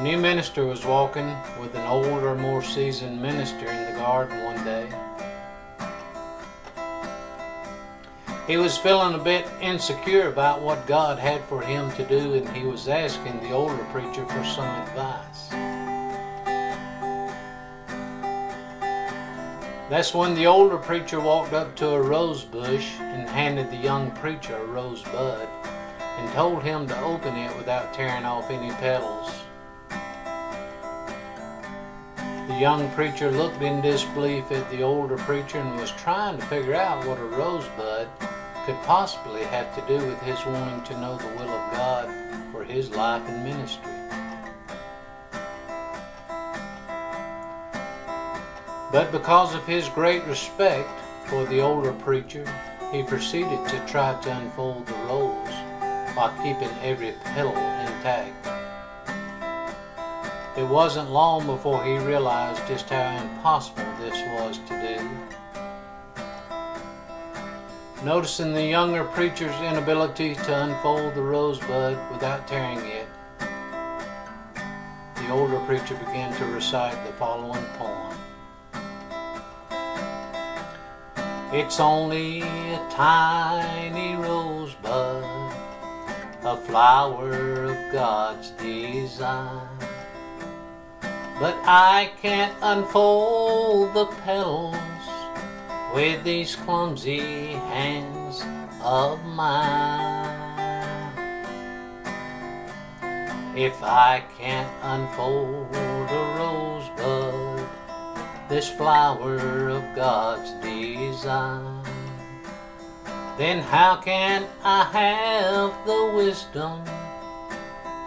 new minister was walking with an older, more seasoned minister in the garden one day. He was feeling a bit insecure about what God had for him to do, and he was asking the older preacher for some advice. That's when the older preacher walked up to a rose bush and handed the young preacher a rosebud and told him to open it without tearing off any petals. The young preacher looked in disbelief at the older preacher and was trying to figure out what a rosebud could possibly have to do with his wanting to know the will of God for his life and ministry. But because of his great respect for the older preacher, he proceeded to try to unfold the rose while keeping every petal intact. It wasn't long before he realized just how impossible this was to do. Noticing the younger preacher's inability to unfold the rosebud without tearing it, the older preacher began to recite the following poem. It's only a tiny rosebud, a flower of God's design, but I can't unfold the petals with these clumsy hands of mine. If I can't unfold a rosebud, this flower of God's design, then how can I have the wisdom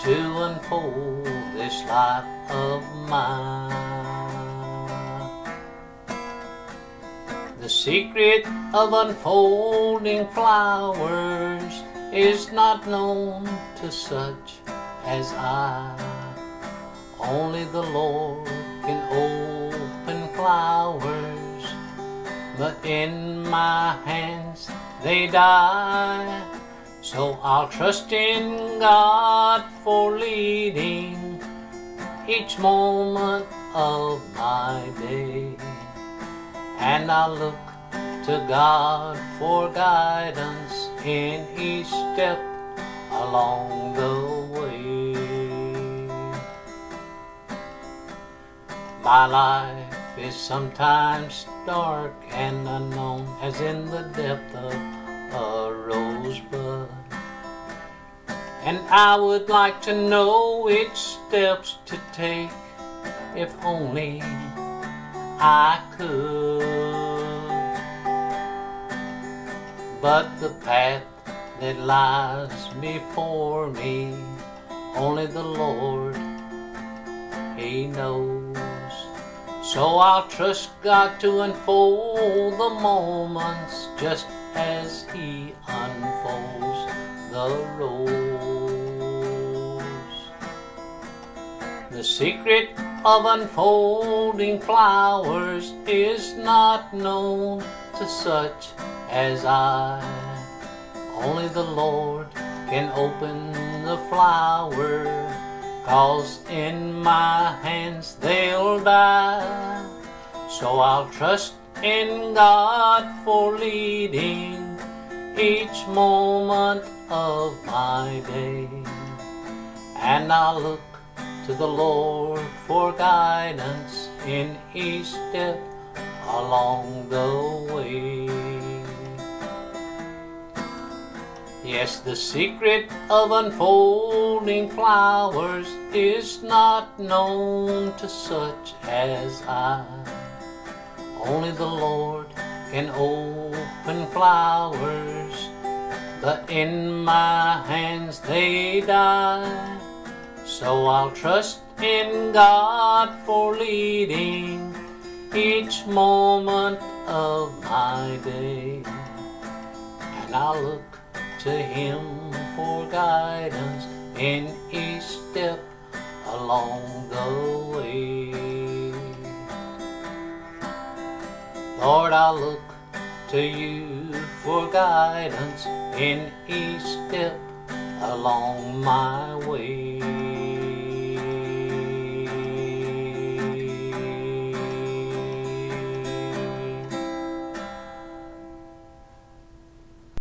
to unfold this life of mine? The secret of unfolding flowers is not known to such as I. Only the Lord can open flowers, but in my hands they die. So I'll trust in God for leading each moment of my day, and I'll look to God for guidance in each step along the way. My life is sometimes dark and unknown, as in the depth of a rosebud, and I would like to know which steps to take if only I could. But the path that lies before me, only the Lord, He knows. So I'll trust God to unfold the moments just as He unfolds the rose. The secret of unfolding flowers is not known to such as I. Only the Lord can open the flower, 'cause in my hands they'll die. So I'll trust in God for leading each moment of my day, and I'll look to the Lord for guidance in each step along the way. Yes, the secret of unfolding flowers is not known to such as I. Only the Lord can open flowers, but in my hands they die. So I'll trust in God for leading each moment of my day, and I'll look to Him for guidance in each step along the way. Lord, I'll look to You for guidance in each step along my way.